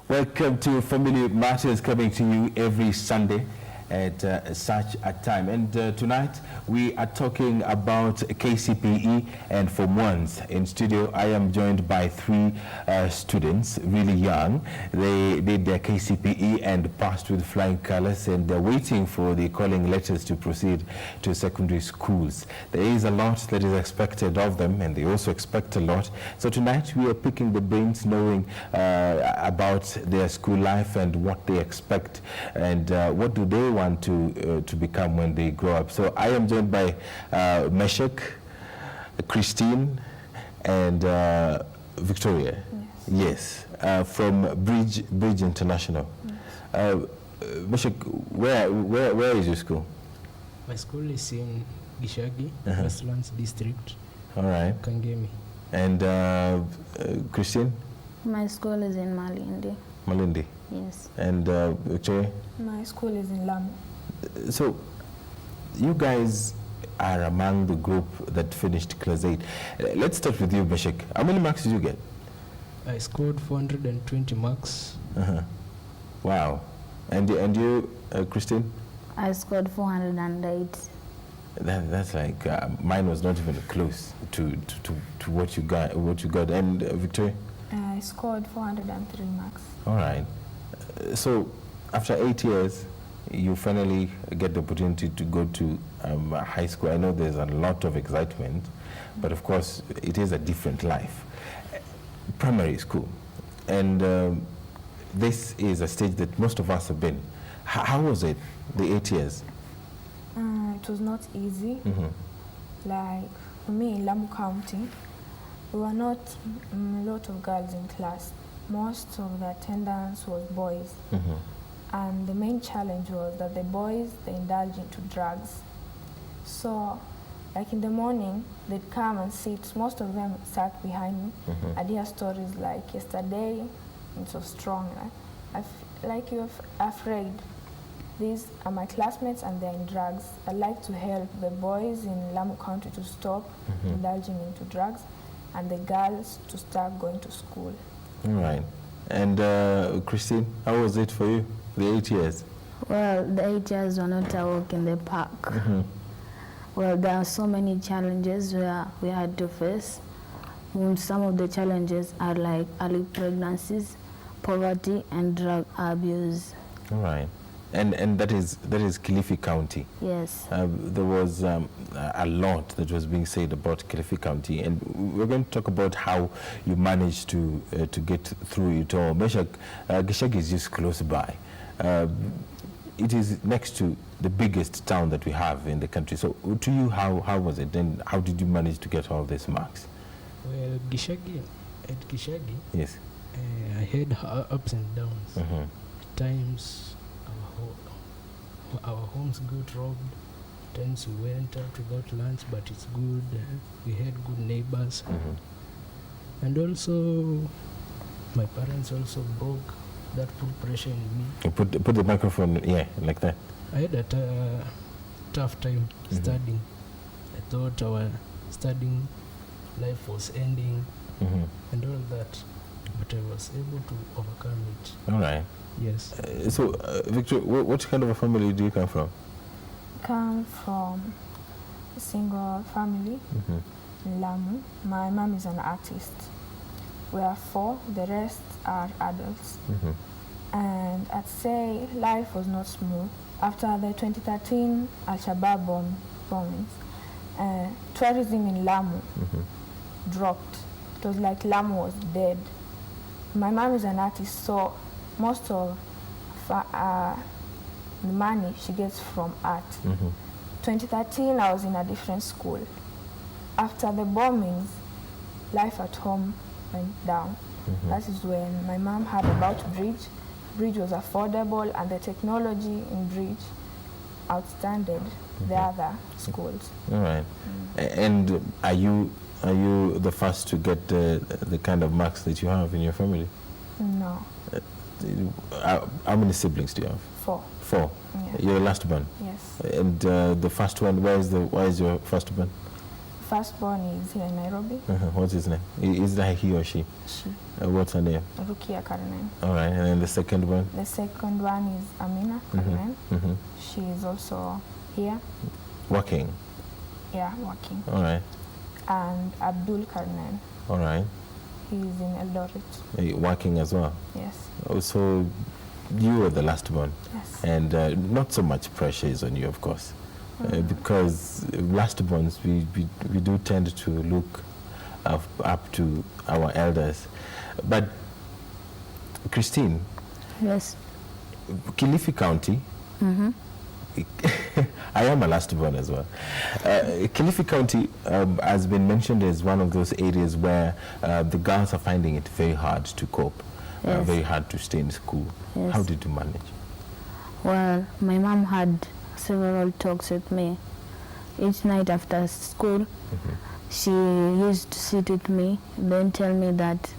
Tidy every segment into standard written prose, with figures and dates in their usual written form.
Welcome to Family Matters, coming to you every Sunday at such a time. And tonight we are talking about KCPE and Form 1s. In studio, I am joined by three students, really young. They did their KCPE and passed with flying colors, and they're waiting for the calling letters to proceed to secondary schools. There is a lot that is expected of them, and they also expect a lot. So tonight we are picking the brains, knowing about their school life and what they expect, and what do they want to become when they grow up. So I am joined by Meshak, Christine, and Victoria. Yes, from Bridge International. Yes. Meshak, where is your school? My school is in Gicagi, Westlands District. All right. Kangemi. And Christine? My school is in Malindi. Malindi. Yes. And Victoria? My school is in Lamu. So, you guys are among the group that finished class 8. Let's start with you, Meshak. How many marks did you get? I scored 420 marks. Wow. And you, Christine? I scored 408. That's like mine was not even close to what you got. And Victoria? I scored 403 marks. All right. So, after 8 years, you finally get the opportunity to go to high school. I know there's a lot of excitement, but of course, it is a different life. Primary school. And this is a stage that most of us have been. How was it, the 8 years? It was not easy. Like, for me, in Lamu County, we were not a lot of girls in class. Most of the attendance was boys. And the main challenge was that the boys, they indulge into drugs. So, like in the morning, they'd come and sit. Most of them sat behind me. I'd hear stories like, yesterday, it was strong. Like you're afraid. These are my classmates and they're in drugs. I'd like to help the boys in Lamu County to stop indulging into drugs, and the girls to start going to school. All right. And Christine, how was it for you, the 8 years? Well, the 8 years were not a walk in the park. Well, there are so many challenges we had to face. Some of the challenges are like early pregnancies, poverty, and drug abuse. All right. And that is Kilifi County. Yes. There was a lot that was being said about Kilifi County, and we're going to talk about how you managed to get through it all. Meshak, Gicagi is just close by. It is next to the biggest town that we have in the country. So to you, how was it, and how did you manage to get all these marks? Well, Gicagi, Yes. I had ups and downs. Times our homes got robbed. Times we went out without lunch, but it's good. We had good neighbors. And also, my parents also broke that put pressure in me. You put the microphone, yeah, like that. I had a tough time studying. I thought our studying life was ending and all that, but I was able to overcome it. All right. Yes. So, Victor, what kind of a family do you come from? Come from a single family in Lamu. My mom is an artist. We are 4, the rest are adults. And I'd say life was not smooth. After the 2013 Al-Shabaab bombings, tourism in Lamu dropped. It was like Lamu was dead. My mom is an artist, so most of the money she gets from art. 2013, I was in a different school. After the bombings, life at home went down. That is when my mom heard about Bridge. Bridge was affordable, and the technology in Bridge outstanded the other schools. All right. And are you the first to get the kind of marks that you have in your family? No. How many siblings do you have? 4. 4. Yeah. You're the last one. Yes. And the first one, why is your first one? firstborn is here in Nairobi. What's his name? Is that he or she? She. What's her name? Rukia Karinen. All right, and then the second one? The second one is Amina Karinen. She is also here. Working? Yeah, working. All right. And Abdul Karinen. All right. He is in Eldoret. Working as well? Yes. Oh, so you were the last one? Yes. And not so much pressure is on you, of course. Because last ones, we do tend to look up to our elders. But Christine? Yes. Kilifi County, I am a last born as well. Kilifi County has been mentioned as one of those areas where the girls are finding it very hard to cope, very hard to stay in school. Yes. How did you manage? Well, my mom had several talks with me. Each night after school, she used to sit with me, then tell me that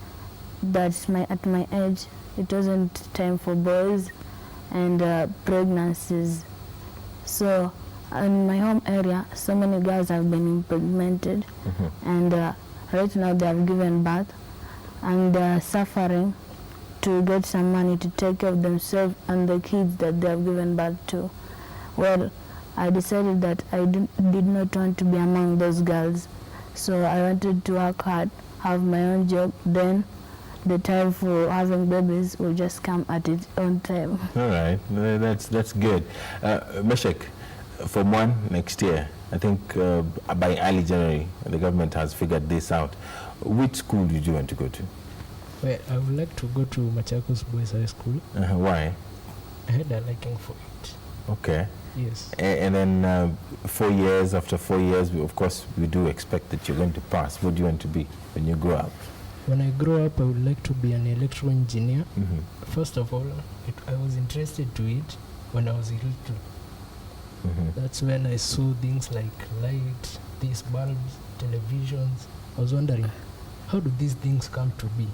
at my age, it wasn't time for boys and pregnancies. So in my home area, so many girls have been impregnated, and right now they have given birth, and they are suffering to get some money to take care of themselves and the kids that they have given birth to. Well, I decided that I did not want to be among those girls, so I wanted to work hard, have my own job, then the time for having babies will just come at its own time. All right, that's good. Meshak, Form 1 next year, I think by early January, the government has figured this out. Which school did you want to go to? Well, I would like to go to Machakos Boys High School. Why? I had a liking for it. Okay. Yes. And then 4 years, after 4 years, of course, we do expect that you're going to pass. What do you want to be when you grow up? When I grow up, I would like to be an electrical engineer. First of all, I was interested to it when I was little. That's when I saw things like light, these bulbs, televisions. I was wondering, how do these things come to be?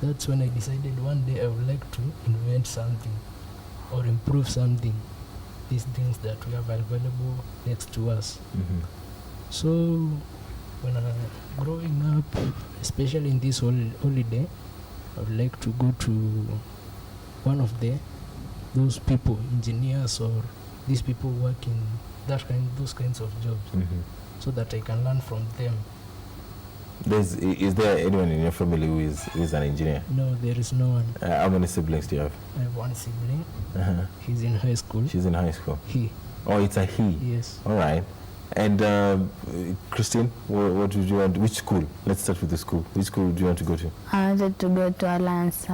That's when I decided one day I would like to invent something or improve something, these things that we have available next to us. So when I'm growing up, especially in this holiday, I would like to go to one of those people, engineers or these people work in those kinds of jobs, so that I can learn from them. Is there anyone in your family who is an engineer? No, there is no one. How many siblings do you have? I have one sibling. He's in high school. She's in high school? He. Oh, it's a he? Yes. All right. And Christine, what did you want? Which school? Let's start with the school. Which school do you want to go to? I wanted to go to Alliance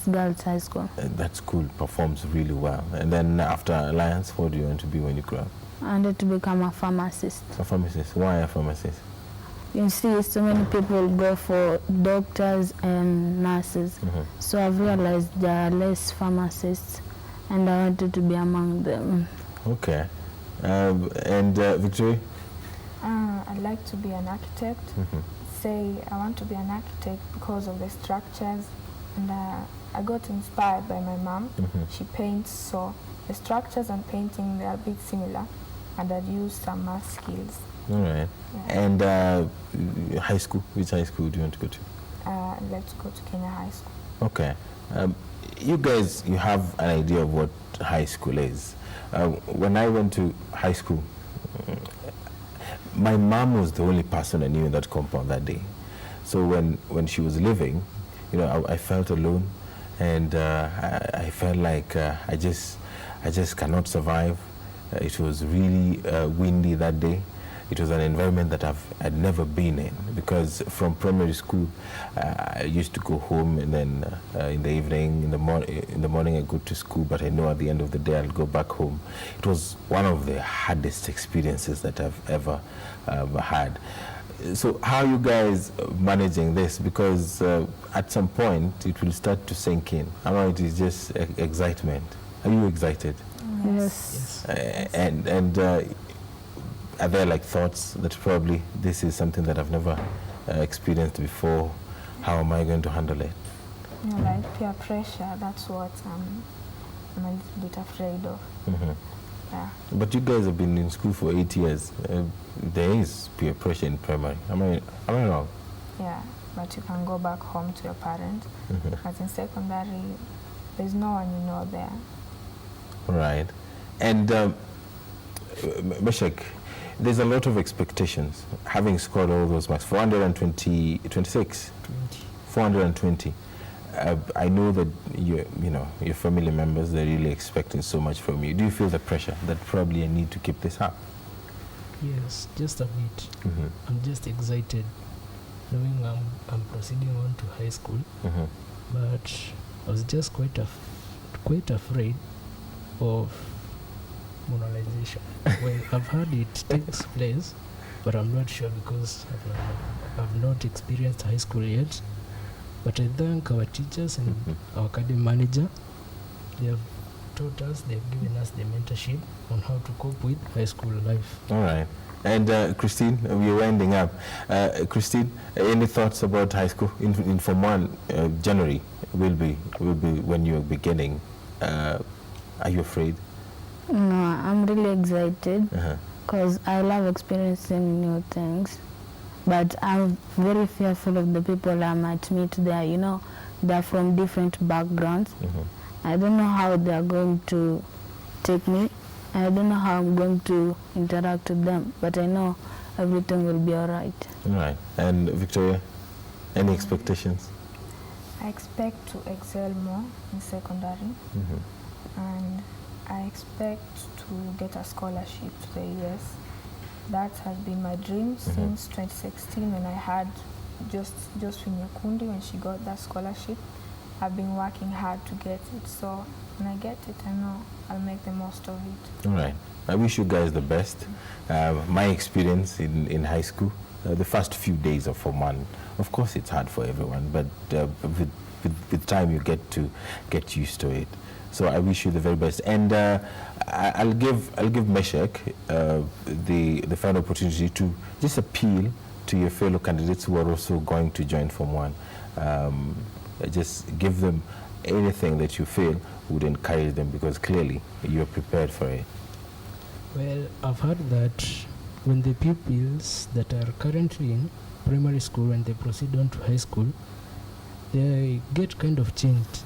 Girls High School. That school performs really well. And then after Alliance, what do you want to be when you grow up? I wanted to become a pharmacist. A pharmacist? Why a pharmacist? You see, so many people go for doctors and nurses. So I've realized there are less pharmacists, and I wanted to be among them. Okay. And Victoria? I'd like to be an architect. Say I want to be an architect because of the structures, and I got inspired by my mom. She paints, so the structures and painting, they are a bit similar, and I'd use some math skills. All right. Yeah. And high school? Which high school do you want to go to? I'd like to go to Kenya High School. Okay. You guys, you have an idea of what high school is. When I went to high school, my mom was the only person I knew in that compound that day. So when she was leaving, you know, I felt alone, and I felt like I just cannot survive. It was really windy that day. It was an environment that I'd never been in, because from primary school I used to go home, and then in the evening, in the morning I go to school, but I know at the end of the day I'll go back home. It was one of the hardest experiences that I've ever had. So how are you guys managing this? Because at some point it will start to sink in. I know it is just excitement. Are you excited? Yes. And are there like thoughts that probably this is something that I've never experienced before? How am I going to handle it? You know, like peer pressure, that's what I'm a little bit afraid of. Yeah. But you guys have been in school for 8 years. There is peer pressure in primary. Am I wrong? Yeah, but you can go back home to your parents. As in secondary, there's no one you know there. Right. And Meshak, there's a lot of expectations. Having scored all those marks, 420, 420. I know that your family members, they're really expecting so much from you. Do you feel the pressure that probably I need to keep this up? Yes, just a bit. I'm just excited knowing I'm proceeding on to high school, but I was just quite afraid of monetization. Well, I've heard it takes place, but I'm not sure because I've not experienced high school yet. But I thank our teachers and our academy manager. They have taught us, they've given us the mentorship on how to cope with high school life. All right. And Christine, we're winding up. Christine, any thoughts about high school? In Form 1, January will be when you're beginning. Are you afraid? No, I'm really excited because I love experiencing new things. But I'm very fearful of the people I might meet there. They're from different backgrounds. I don't know how they're going to take me. I don't know how I'm going to interact with them. But I know everything will be all right. All right. And Victoria, any expectations? I expect to excel more in secondary. And I expect to get a scholarship to the US. That has been my dream since 2016 when I had just Kundi when she got that scholarship. I've been working hard to get it, so when I get it, I know I'll make the most of it. All right. I wish you guys the best. My experience in high school, the first few days of Form 1, of course it's hard for everyone, but with time you get used to it. So I wish you the very best. And I'll give Meshak the final opportunity to just appeal to your fellow candidates who are also going to join Form 1. Just give them anything that you feel would encourage them, because clearly you're prepared for it. Well, I've heard that when the pupils that are currently in primary school, when they proceed on to high school, they get kind of changed.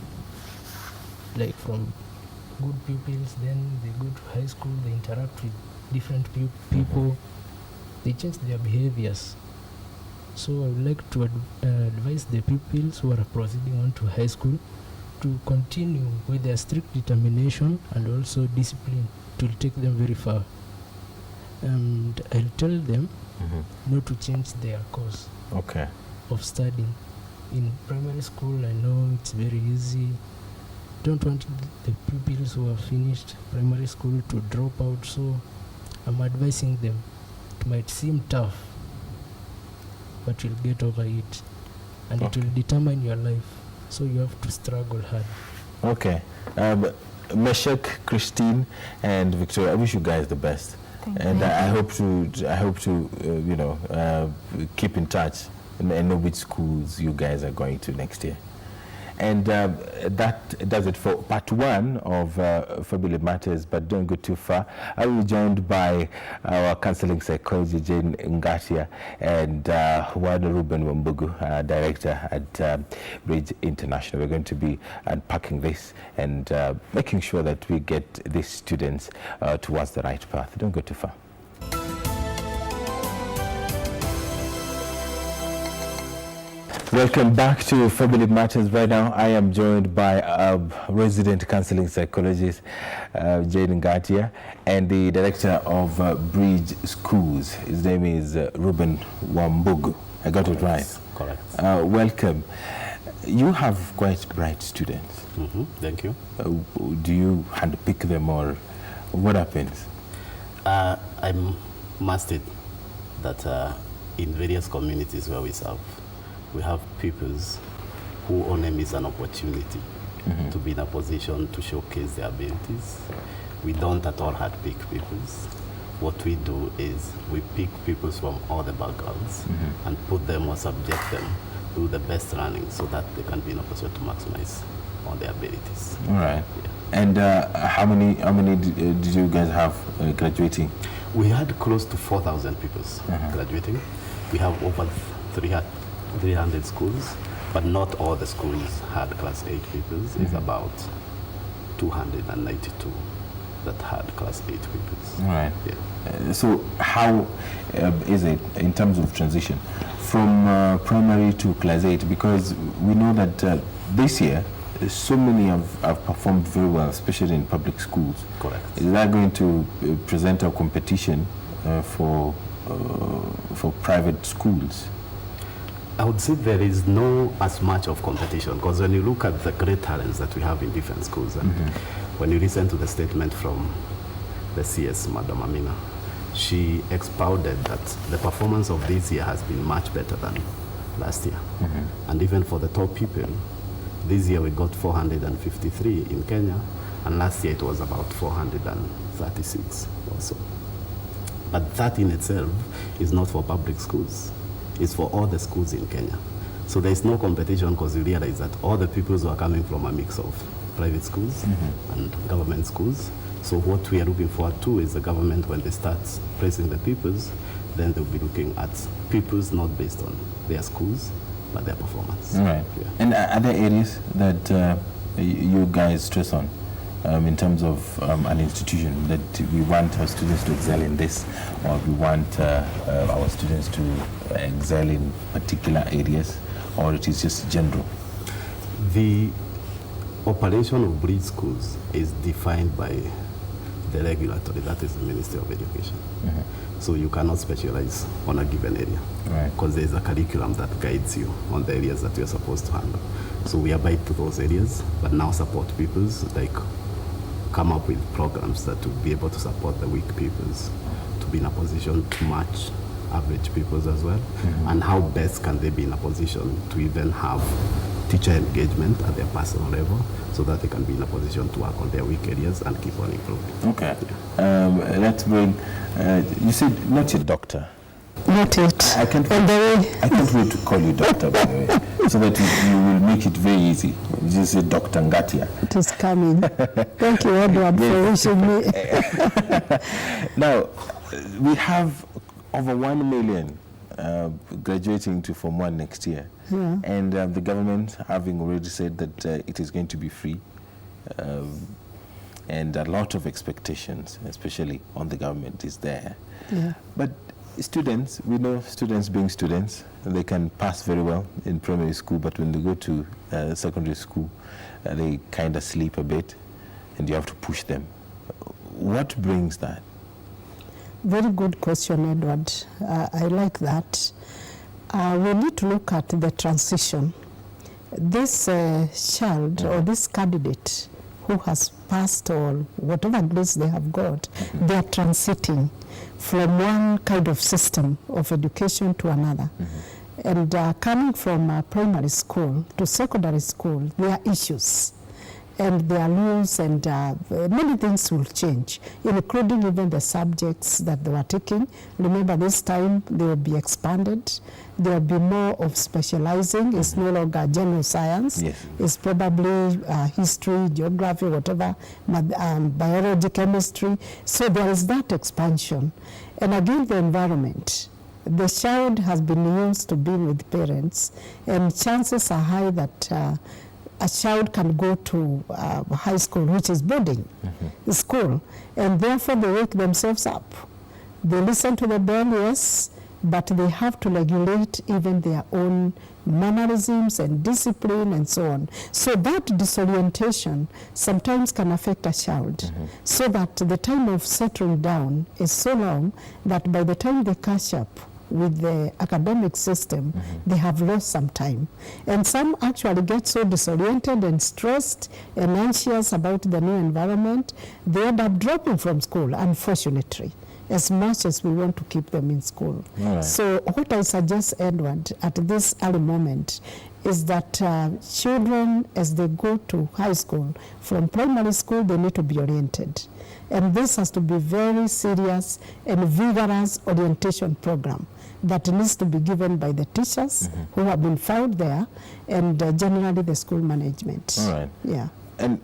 Like from good pupils, then they go to high school, they interact with different people, they change their behaviors. So I would like to advise the pupils who are proceeding on to high school to continue with their strict determination and also discipline to take them very far. And I'll tell them not to change their course of studying. In primary school, I know it's very easy. Don't want the pupils who have finished primary school to drop out, so I'm advising them. It might seem tough, but you'll get over it, and it will determine your life, so you have to struggle hard. Okay. Meshak, Christine, and Victoria, I wish you guys the best. Thank and you. I hope to keep in touch and know which schools you guys are going to next year. And that does it for part 1 of Family Matters, but don't go too far. I will be joined by our counseling psychologist, Jane Ngatia, and Reuben Wambugu, director at Bridge International. We're going to be unpacking this and making sure that we get these students towards the right path. Don't go too far. Welcome back to Family Matters. Right now, I am joined by resident counseling psychologist, Jane Ngatia, and the director of Bridge Schools. His name is Reuben Wambugu. I got it right? Correct. Welcome. You have quite bright students. Thank you. Do you handpick them, or what happens? I must say that in various communities where we serve, we have pupils who only miss an opportunity to be in a position to showcase their abilities. We don't at all handpick pupils. What we do is we pick pupils from all the backgrounds and put them or subject them to the best learning so that they can be in a position to maximize on their abilities. All right. Yeah. And how many did you guys have graduating? We had close to 4,000 people graduating. We have over 300 schools, but not all the schools had class 8 pupils. It's about 292 that had class 8 pupils. Right. Yeah. So how is it in terms of transition from primary to class 8? Because we know that this year so many have performed very well, especially in public schools. Correct. Is that going to present a competition for private schools? I would say there is no as much of competition, because when you look at the great talents that we have in different schools, and when you listen to the statement from the CS, Madam Amina, she expounded that the performance of this year has been much better than last year. And even for the top people, this year we got 453 in Kenya, and last year it was about 436 or so. But that in itself is not for public schools. It's for all the schools in Kenya. So there's no competition, because you realize that all the pupils are coming from a mix of private schools and government schools. So what we are looking forward to is the government, when they start praising the pupils, then they'll be looking at pupils not based on their schools, but their performance. Right. Yeah. And are there areas that you guys stress on in terms of an institution, that we want our students to excel in this, or we want our students to excel in particular areas, or it is just general? The operation of bridge schools is defined by the regulatory, that is the Ministry of Education. So you cannot specialize on a given area, because there is a curriculum that guides you on the areas that you're supposed to handle. So we abide to those areas, but now support pupils, like come up with programs that will be able to support the weak pupils to be in a position to match average pupils as well. And how best can they be in a position to even have teacher engagement at their personal level, so that they can be in a position to work on their weak areas and keep on improving. Okay. Let's bring, you said not a doctor. Not yet. I can't wait to call you doctor, by the way, so that you will make it very easy. You just say Dr. Ngatia. It is coming. Thank you, Edward, for wishing me. Now, we have over 1 million graduating to Form 1 next year. And the government having already said that it is going to be free, and a lot of expectations, especially on the government, is there. But students, we know students being students, they can pass very well in primary school, but when they go to secondary school, they kind of sleep a bit, and you have to push them. What brings that? Very good question, Edward. I like that. We need to look at the transition. This child or this candidate who has passed or whatever grades they have got, they are transiting from one kind of system of education to another. And coming from primary school to secondary school, there are issues. And there are rules, and many things will change, including even the subjects that they were taking. Remember, this time they will be expanded. There will be more of specializing. It's no longer general science. It's probably history, geography, whatever, biology, chemistry. So there is that expansion. And again, the environment. The child has been used to being with parents, and chances are high that a child can go to high school, which is boarding school, and therefore they wake themselves up. They listen to the bell, yes, but they have to regulate even their own mannerisms and discipline and so on. So that disorientation sometimes can affect a child, so that the time of settling down is so long that by the time they catch up with the academic system, they have lost some time. And some actually get so disoriented and stressed and anxious about the new environment, they end up dropping from school, unfortunately, as much as we want to keep them in school. So what I suggest, Edward, at this early moment, is that children, as they go to high school, from primary school, they need to be oriented. And this has to be very serious and vigorous orientation program that needs to be given by the teachers who have been found there, and generally the school management. And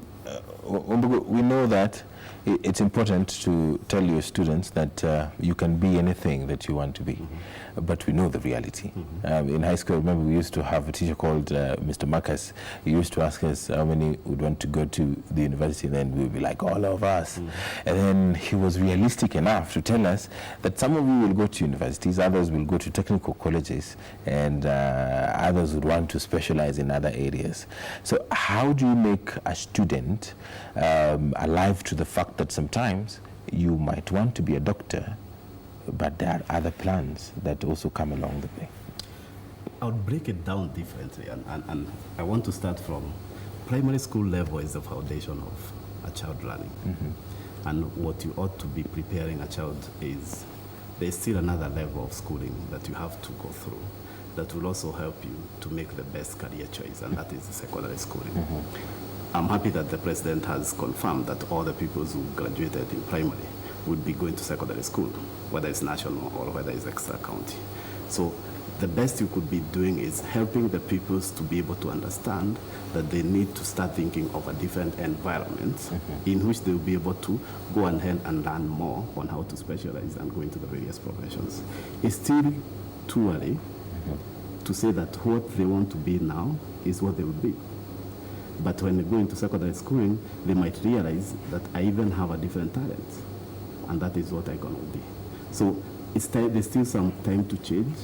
Wambugu, we know that it's important to tell your students that you can be anything that you want to be, but we know the reality. In high school, I remember we used to have a teacher called Mr. Marcus. He used to ask us how many would want to go to the university, and then we would be like, all of us. And then he was realistic enough to tell us that some of you will go to universities, others will go to technical colleges, and others would want to specialize in other areas. So how do you make a student alive to the fact that sometimes you might want to be a doctor, but there are other plans that also come along the way? I would break it down differently, and I want to start from primary school level is the foundation of a child learning. And what you ought to be preparing a child is there's still another level of schooling that you have to go through that will also help you to make the best career choice, and that is the secondary schooling. I'm happy that the president has confirmed that all the people who graduated in primary would be going to secondary school, whether it's national or whether it's extra county. So the best you could be doing is helping the pupils to be able to understand that they need to start thinking of a different environment in which they will be able to go ahead and learn more on how to specialize and go into the various professions. It's still too early to say that what they want to be now is what they will be. But when they go into secondary schooling, they might realize that I even have a different talent, and that is what I'm going to be. So it's time, there's still some time to change,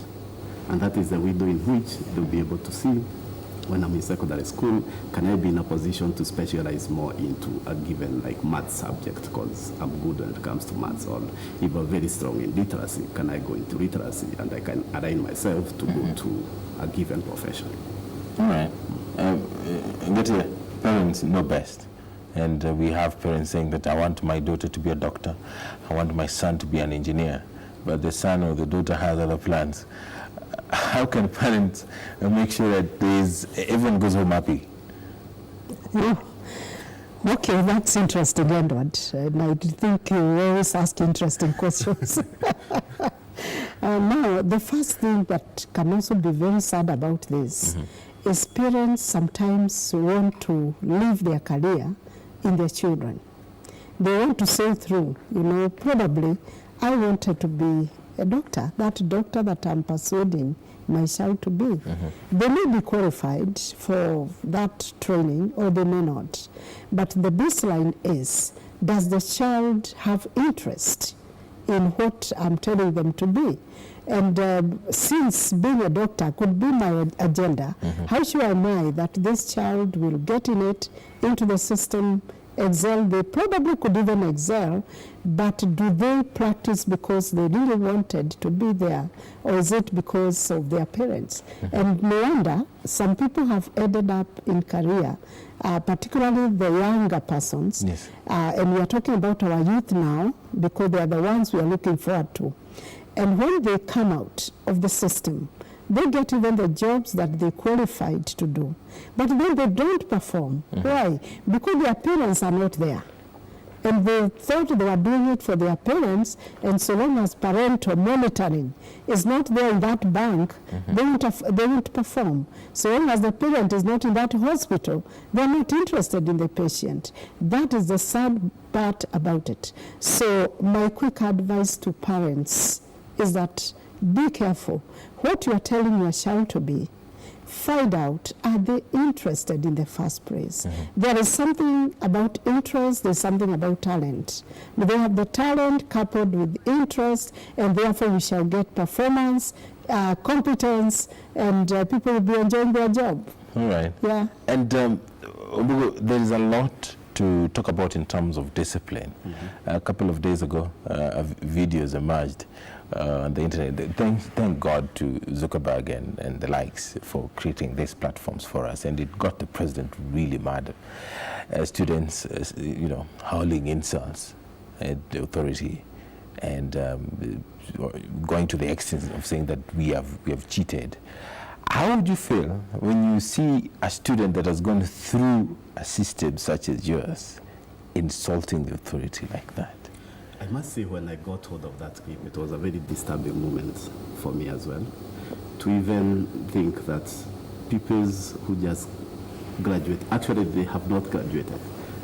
and that is the window in which they'll be able to see, when I'm in secondary school, can I be in a position to specialize more into a given like math subject, because I'm good when it comes to maths, or if I'm very strong in literacy, can I go into literacy and I can align myself to go to a given profession. All right. Ngatia, parents know best. And we have parents saying that I want my daughter to be a doctor, I want my son to be an engineer, but the son or the daughter has other plans. How can parents make sure that everyone goes home happy? Okay, that's interesting, Edward. And I think you always ask interesting questions. Now, the first thing that can also be very sad about this is parents sometimes want to live their career in their children. They want to say through, probably I wanted to be a doctor, that doctor that I'm persuading my child to be. They may be qualified for that training or they may not. But the baseline is, does the child have interest in what I'm telling them to be? And since being a doctor could be my agenda, how sure am I that this child will get in it, into the system, excel? They probably could even excel, but do they practice because they really wanted to be there, or is it because of their parents? And no wonder some people have ended up in career, particularly the younger persons. And we are talking about our youth now because they are the ones we are looking forward to. And when they come out of the system, they get even the jobs that they qualified to do. But then they don't perform. Why? Because their parents are not there. And they thought they were doing it for their parents, and so long as parental monitoring is not there in that bank, they won't perform. So long as the parent is not in that hospital, they're not interested in the patient. That is the sad part about it. So my quick advice to parents is that be careful. What you are telling your child to be, find out, are they interested in the first place? There is something about interest, there's something about talent. They have the talent coupled with interest, and therefore we shall get performance, competence, and people will be enjoying their job. All right. Yeah. And there is a lot to talk about in terms of discipline. A couple of days ago, videos emerged on the internet. Thank God to Zuckerberg and the likes for creating these platforms for us, and it got the president really mad. Students, howling insults at the authority, and going to the extent of saying that we have cheated. How would you feel when you see a student that has gone through a system such as yours insulting the authority like that? I must say, when I got hold of that clip, it was a very disturbing moment for me as well, to even think that people who just graduate, actually they have not graduated,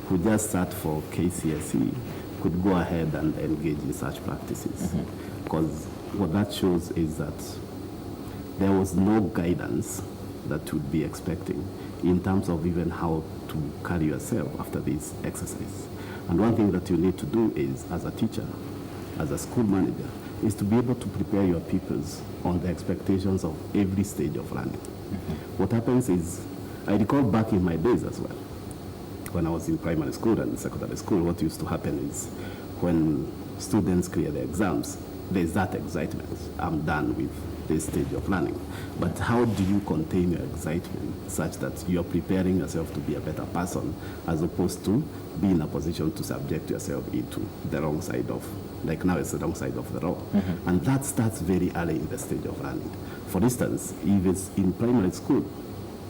who just sat for KCSE could go ahead and engage in such practices. Because what that shows is that there was no guidance that would be expecting in terms of even how to carry yourself after this exercise. And one thing that you need to do is, as a teacher, as a school manager, is to be able to prepare your pupils on the expectations of every stage of learning. What happens is, I recall back in my days as well, when I was in primary school and secondary school, what used to happen is when students clear the exams, there's that excitement. I'm done with this stage of learning. But how do you contain your excitement such that you're preparing yourself to be a better person as opposed to be in a position to subject yourself into the wrong side of, like now it's the wrong side of the road. And that starts very early in the stage of learning. For instance, if it's in primary school,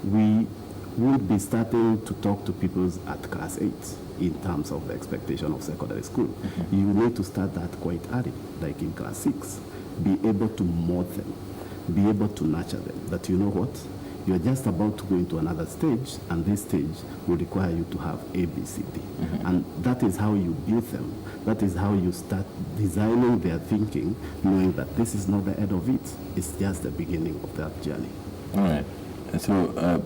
we would be starting to talk to people at class 8 in terms of the expectation of secondary school. You need to start that quite early, like in class 6. Be able to mold them, be able to nurture them, that you know what, you're just about to go into another stage, and this stage will require you to have A, B, C, D. And that is how you build them. That is how you start designing their thinking, knowing that this is not the end of it. It's just the beginning of that journey. All right. So,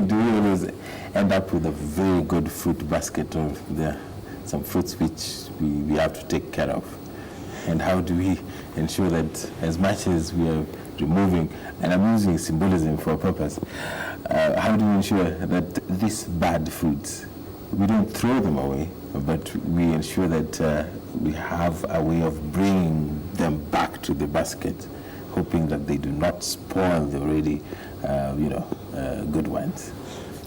do we always end up with a very good fruit basket, or there are some fruits which we have to take care of? And how do we ensure that as much as we are removing, and I'm using symbolism for a purpose, how do we ensure that these bad fruits, we don't throw them away, but we ensure that we have a way of bringing them back to the basket, hoping that they do not spoil the already, good ones?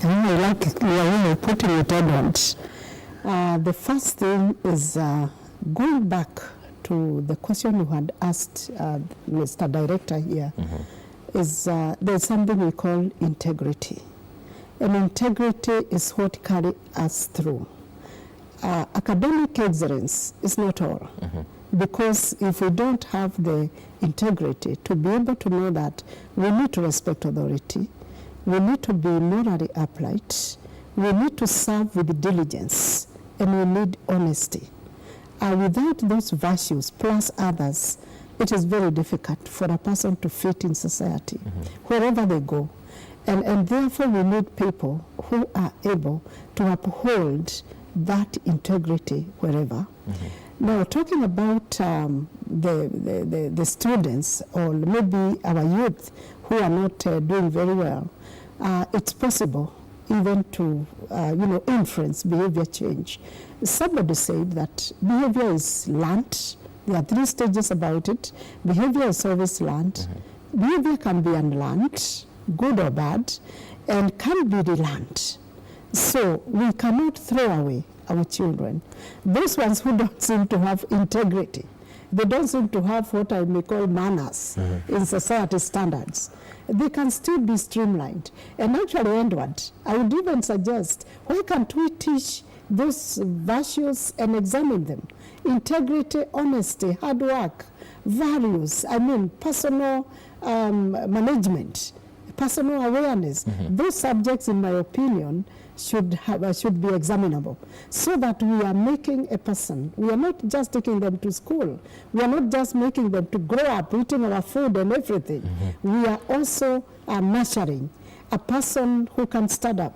I like the way you're putting it, Edward. The first thing is going back to the question you had asked Mr. Director here, is there's something we call integrity. And integrity is what carries us through. Academic excellence is not all. Because if we don't have the integrity to be able to know that we need to respect authority, we need to be morally upright, we need to serve with diligence, and we need honesty. Without those virtues plus others, it is very difficult for a person to fit in society, wherever they go. And therefore we need people who are able to uphold that integrity wherever. Now, talking about the students, or maybe our youth who are not doing very well, it's possible even to influence behavior change. Somebody said that behavior is learned. There are 3 stages about it. Behavior is always learned. Behavior can be unlearned, good or bad, and can be relearned. So we cannot throw away our children. Those ones who don't seem to have integrity, they don't seem to have what I may call manners in society standards, they can still be streamlined. And actually, Edward, I would even suggest, why can't we teach those virtues and examine them? Integrity, honesty, hard work, values, personal management, personal awareness. Those subjects, in my opinion, should be examinable, so that we are making a person. We are not just taking them to school. We are not just making them to grow up eating our food and everything. We are also nurturing a person who can stand up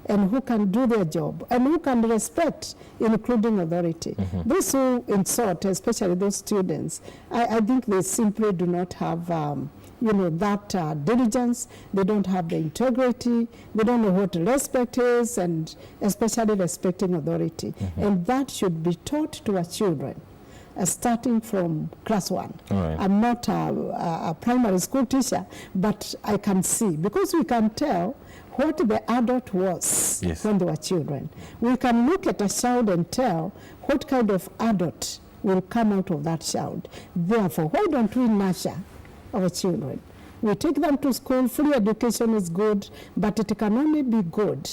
and who can do their job and who can respect, including authority. Those who insult, especially those students, I think they simply do not have that diligence. They don't have the integrity. They don't know what respect is, and especially respecting authority. And that should be taught to our children, starting from class 1. Right. I'm not a primary school teacher, but I can see, because we can tell what the adult was when they were children. We can look at a child and tell what kind of adult will come out of that child. Therefore, why don't we nurture our children? We take them to school. Free education is good, but it can only be good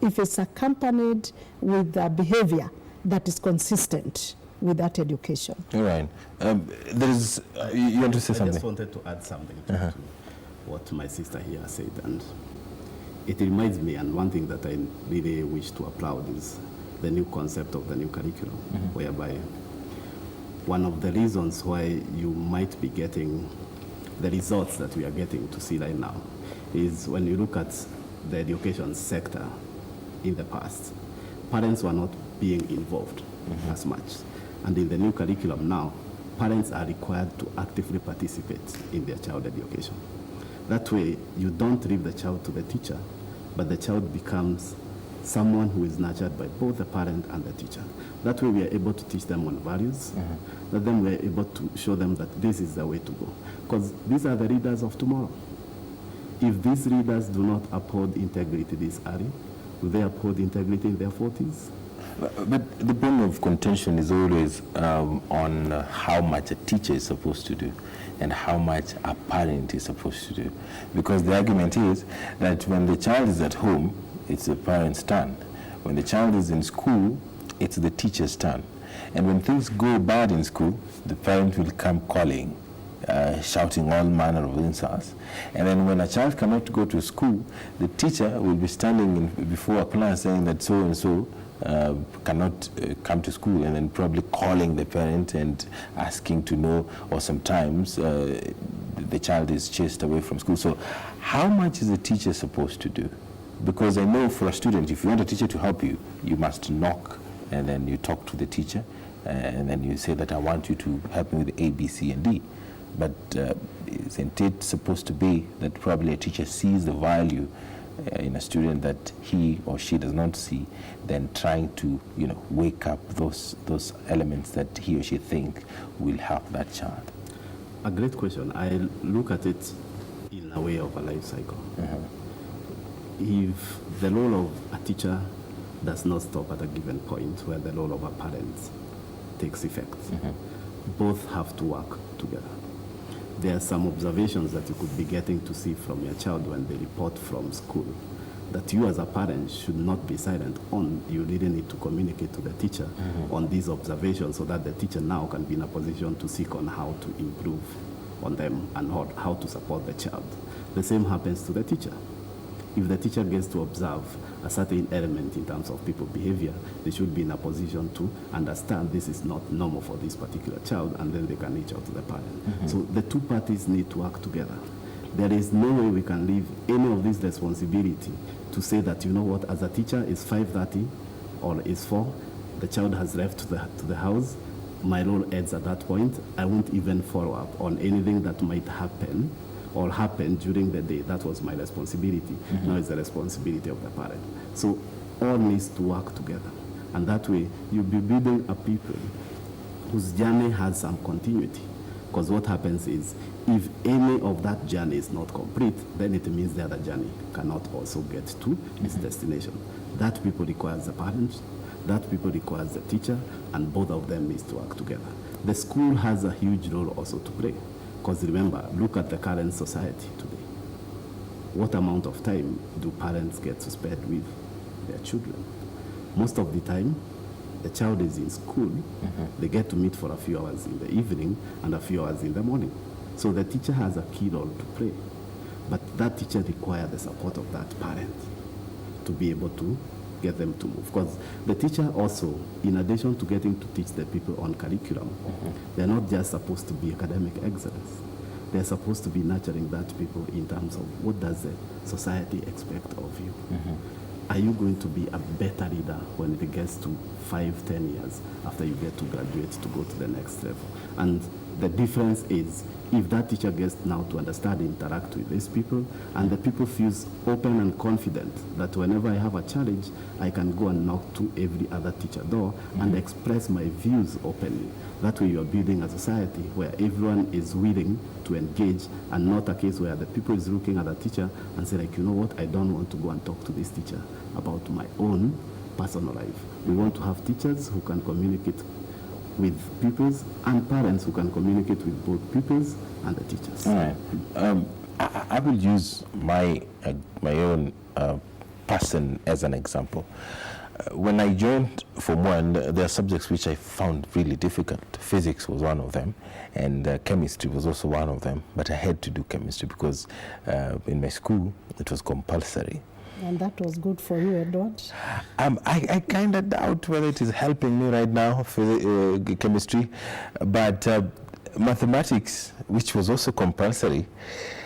if it's accompanied with a behavior that is consistent with that education. All right. You want to say something? I just wanted to add something to what my sister here said. And it reminds me, and one thing that I really wish to applaud is the new concept of the new curriculum, whereby one of the reasons why you might be getting the results that we are getting to see right now is when you look at the education sector in the past, parents were not being involved as much. And in the new curriculum now, parents are required to actively participate in their child education. That way, you don't leave the child to the teacher, but the child becomes someone who is nurtured by both the parent and the teacher. That way, we are able to teach them on values. That then we are able to show them that this is the way to go. Because these are the leaders of tomorrow. If these leaders do not uphold integrity this early, will they uphold integrity in their 40s? But the point of contention is always on how much a teacher is supposed to do and how much a parent is supposed to do. Because the argument is that when the child is at home, it's the parent's turn. When the child is in school, it's the teacher's turn. And when things go bad in school, the parent will come calling, shouting all manner of insults. And then when a child cannot go to school, the teacher will be standing before a class saying that so-and-so cannot come to school, and then probably calling the parent and asking to know, or sometimes the child is chased away from school. So how much is a teacher supposed to do? Because I know for a student, if you want a teacher to help you, you must knock, and then you talk to the teacher, and then you say that I want you to help me with A, B, C, and D. But isn't it supposed to be that probably a teacher sees the value in a student that he or she does not see, then trying to, wake up those elements that he or she think will help that child? A great question. I look at it in a way of a life cycle. If the role of a teacher does not stop at a given point where the role of a parent takes effect, both have to work together. There are some observations that you could be getting to see from your child when they report from school that you as a parent should not be silent on. You really need to communicate to the teacher on these observations so that the teacher now can be in a position to seek on how to improve on them and how to support the child. The same happens to the teacher. If the teacher gets to observe a certain element in terms of people behavior, they should be in a position to understand this is not normal for this particular child, and then they can reach out to the parent. So the two parties need to work together. There is no way we can leave any of this responsibility to say that, you know what, as a teacher, it's 5:30 or it's 4, the child has left to the house, my role ends at that point. I won't even follow up on anything that might happen or happened during the day. That was my responsibility. Now it's the responsibility of the parent. So all needs to work together. And that way, you'll be building a people whose journey has some continuity. Because what happens is, if any of that journey is not complete, then it means the other journey cannot also get to its destination. That people requires the parents, that people requires the teacher, and both of them needs to work together. The school has a huge role also to play. Because remember, look at the current society today. What amount of time do parents get to spend with their children? Most of the time, the child is in school. They get to meet for a few hours in the evening and a few hours in the morning. So the teacher has a key role to play. But that teacher requires the support of that parent to be able to get them to move. Because the teacher also, in addition to getting to teach the people on curriculum, they're not just supposed to be academic excellence. They're supposed to be nurturing that people in terms of what does the society expect of you. Are you going to be a better leader when it gets to 5-10 years after you get to graduate to go to the next level? And the difference is, if that teacher gets now to understand and interact with these people, and the people feels open and confident that whenever I have a challenge, I can go and knock to every other teacher door and express my views openly. That way you are building a society where everyone is willing to engage, and not a case where the people is looking at the teacher and say, like, you know what, I don't want to go and talk to this teacher about my own personal life. We want to have teachers who can communicate with pupils and parents who can communicate with both pupils and the teachers. All right. I will use my own person as an example. When I joined Form 1, there are subjects which I found really difficult. Physics was one of them, and chemistry was also one of them. But I had to do chemistry because in my school it was compulsory. And that was good for you, Edward? I kind of doubt whether it is helping me right now for chemistry, but mathematics, which was also compulsory,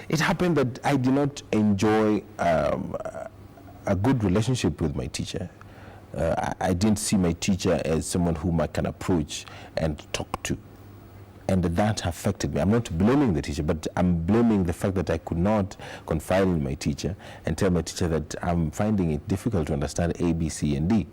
it happened that I did not enjoy a good relationship with my teacher. I didn't see my teacher as someone whom I can approach and talk to. And that affected me. I'm not blaming the teacher, but I'm blaming the fact that I could not confide in my teacher and tell my teacher that I'm finding it difficult to understand A, B, C, and D.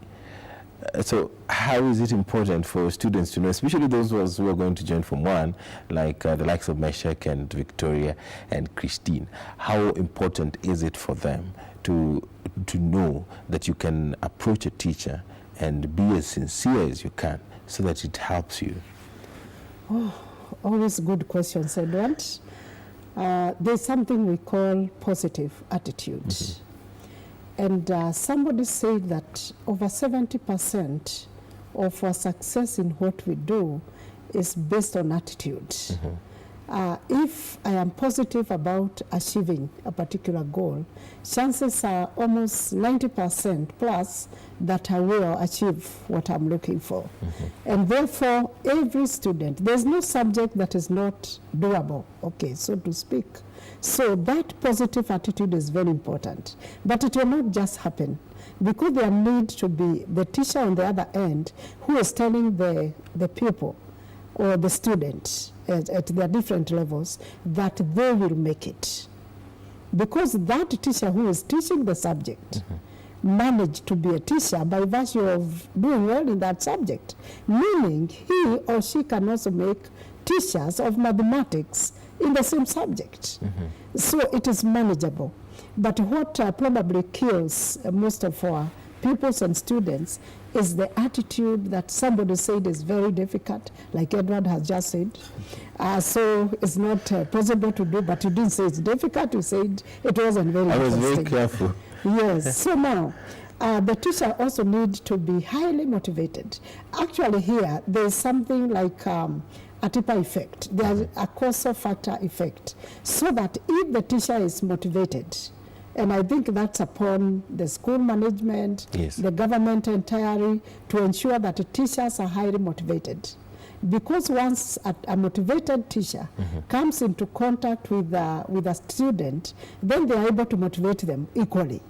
So how is it important for students to know, especially those who are going to join Form 1, like the likes of Meshak and Victoria and Christine, how important is it for them to know that you can approach a teacher and be as sincere as you can so that it helps you? Oh, always good questions, Edward. There's something we call positive attitude. And somebody said that over 70% of our success in what we do is based on attitude. If I am positive about achieving a particular goal, chances are almost 90% plus that I will achieve what I'm looking for. And therefore, every student, there's no subject that is not doable, okay, so to speak. So that positive attitude is very important. But it will not just happen, because there needs to be the teacher on the other end who is telling the pupil or the student at their different levels that they will make it. Because that teacher who is teaching the subject managed to be a teacher by virtue of doing well in that subject, meaning he or she can also make teachers of mathematics in the same subject. So it is manageable. But what probably kills most of our pupils and students is the attitude that somebody said is very difficult, like Edward has just said. So it's not possible to do, but you didn't say it's difficult, you said it wasn't very interesting. I was very careful. Yes, so now, the teacher also needs to be highly motivated. Actually here, there's something like a Tipa effect. There's a causal factor effect. So that if the teacher is motivated, and I think that's upon the school management, the government entirely, to ensure that the teachers are highly motivated. Because once a motivated teacher comes into contact with a student, then they are able to motivate them equally.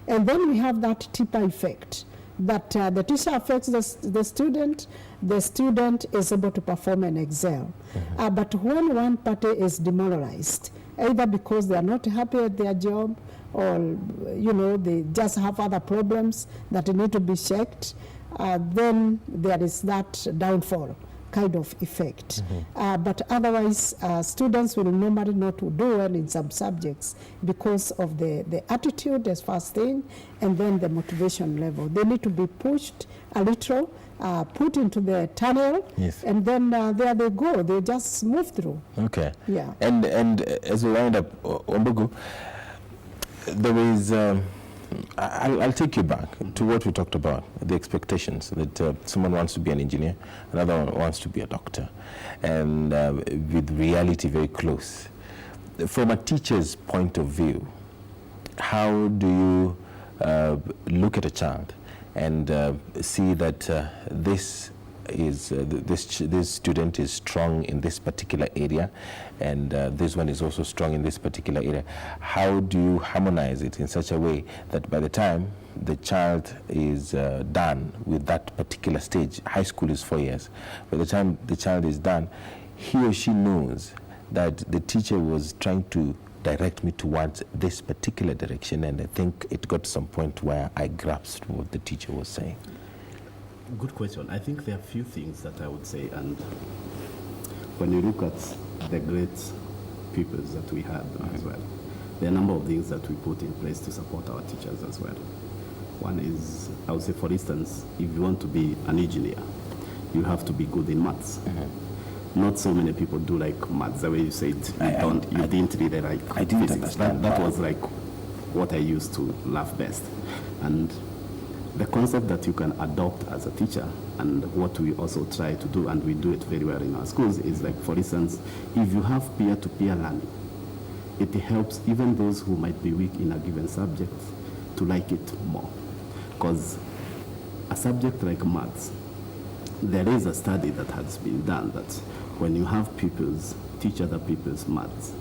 And then we have that Tipa effect, that the teacher affects the student is able to perform and excel. But when one party is demoralized, either because they are not happy at their job, or they just have other problems that need to be checked, then there is that downfall kind of effect. But otherwise, students will normally not do well in some subjects because of the attitude as first thing, and then the motivation level. They need to be pushed a little, put into the tunnel, and then there they go. They just move through. Okay. Yeah. And as we wind up, Wambugu, there is, I'll take you back to what we talked about, the expectations that someone wants to be an engineer, another one wants to be a doctor, and with reality very close. From a teacher's point of view, how do you look at a child and see that this student is strong in this particular area, and this one is also strong in this particular area? How do you harmonize it in such a way that by the time the child is done with that particular stage, high school is 4 years, by the time the child is done, he or she knows that the teacher was trying to direct me towards this particular direction, and I think it got to some point where I grasped what the teacher was saying? Good question. I think there are a few things that I would say, and when you look at the great pupils that we had as well, there are a number of things that we put in place to support our teachers as well. One is, I would say, for instance, if you want to be an engineer, you have to be good in maths. Not so many people do like maths, the way you said you didn't really like I didn't physics. understand. That was like what I used to love best. And the concept that you can adopt as a teacher, and what we also try to do, and we do it very well in our schools, is like, for instance, if you have peer-to-peer learning, it helps even those who might be weak in a given subject to like it more. Because a subject like maths, there is a study that has been done that when you have pupils teach other pupils maths,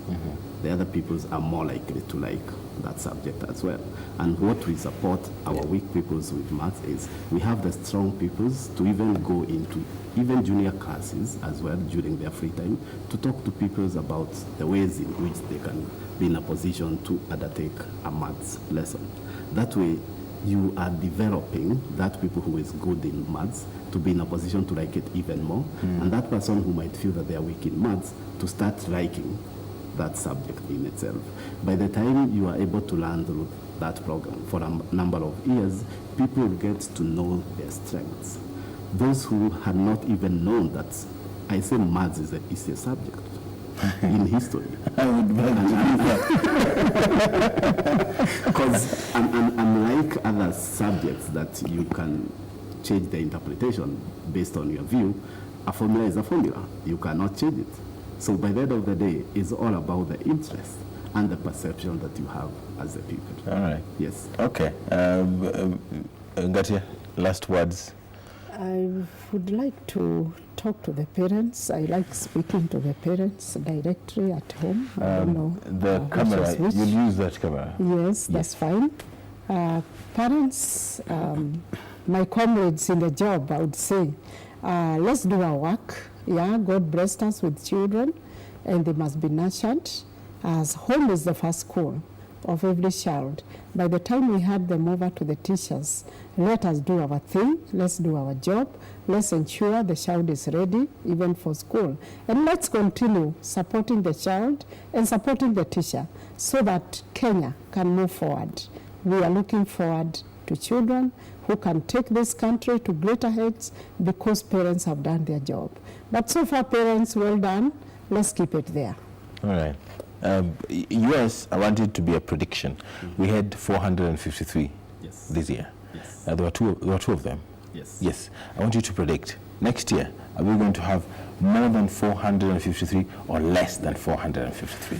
the other pupils are more likely to like that subject as well. And what we support our weak pupils with maths is we have the strong pupils to even go into even junior classes as well during their free time to talk to pupils about the ways in which they can be in a position to undertake a maths lesson. That way, you are developing that people who is good in maths to be in a position to like it even more, and that person who might feel that they are weak in maths to start liking that subject in itself. By the time you are able to learn through that program for a number of years, people get to know their strengths. Those who had not even known that, I say maths is a subject in history. I would Because unlike other subjects that you can change the interpretation based on your view, a formula is a formula. You cannot change it. So by the end of the day, it's all about the interest and the perception that you have as a pupil. All right. Yes. Okay. Ngatia, last words. I would like to talk to the parents. I like speaking to the parents directly at home. I don't know. The camera, you'll use that camera. Yes, that's fine. Parents, my comrades in the job, I would say, let's do our work. Yeah, God blessed us with children, and they must be nurtured, as home is the first school of every child. By the time we hand them over to the teachers, let us do our thing, let's do our job, let's ensure the child is ready even for school. And let's continue supporting the child and supporting the teacher so that Kenya can move forward. We are looking forward to children who can take this country to greater heights because parents have done their job. But so far, parents, well done. Let's keep it there. All right. US, I want it to be a prediction. We had 453 this year. Yes. There were two of them. Yes. Yes. I want you to predict next year, are we going to have more than 453 or less than 453?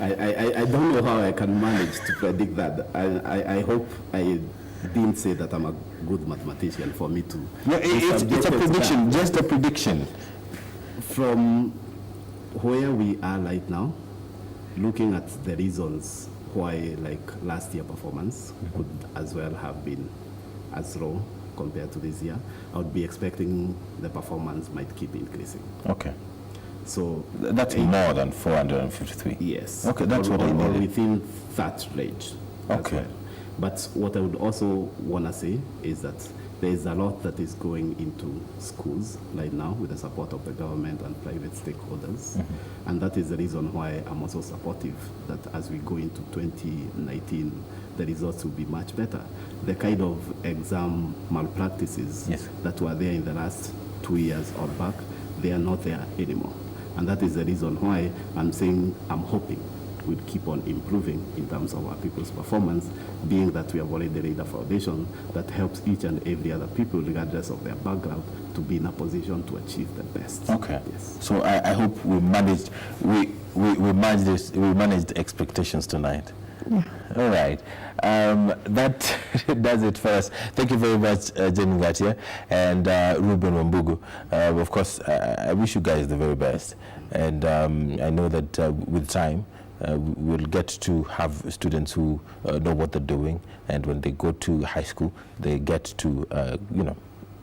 I don't know how I can manage to predict that. I hope I didn't say that I'm a good mathematician for me to... No, it's a prediction, just a prediction. From where we are right now, looking at the reasons why like last year performance could as well have been as low compared to this year, I would be expecting the performance might keep increasing. Okay. So that's more than 453. Yes. Okay, that's what I or needed. within that range. Okay. Well. But what I would also want to say is that there is a lot that is going into schools right now with the support of the government and private stakeholders. And that is the reason why I'm also supportive that as we go into 2019, the results will be much better. The kind of exam malpractices that were there in the last 2 years or back, they are not there anymore. And that is the reason why I'm saying I'm hoping we'll keep on improving in terms of our people's performance, being that we have already laid a foundation that helps each and every other people, regardless of their background, to be in a position to achieve the best. Okay. Yes. So I hope we managed expectations tonight. Yeah. All right. That does it for us. Thank you very much, Jen Ngatia and Reuben Wambugu. Of course, I wish you guys the very best. And I know that with time, we'll get to have students who know what they're doing, and when they go to high school, they get to,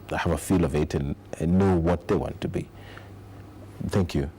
have a feel of it and know what they want to be. Thank you.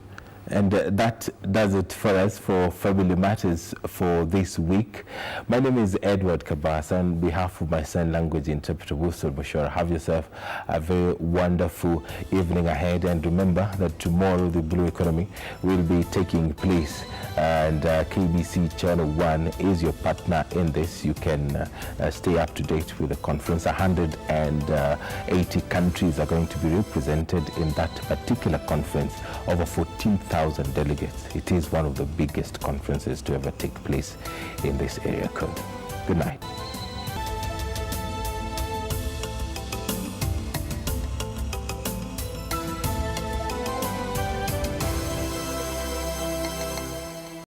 And that does it for us for Family Matters for this week. My name is Edward Kabasa. On behalf of my sign language interpreter, Wusel Bashar, have yourself a very wonderful evening ahead. And remember that tomorrow the Blue Economy will be taking place. And KBC Channel 1 is your partner in this. You can stay up to date with the conference. 180 countries are going to be represented in that particular conference. Over 14,000 delegates. It is one of the biggest conferences to ever take place in this area code. Good night.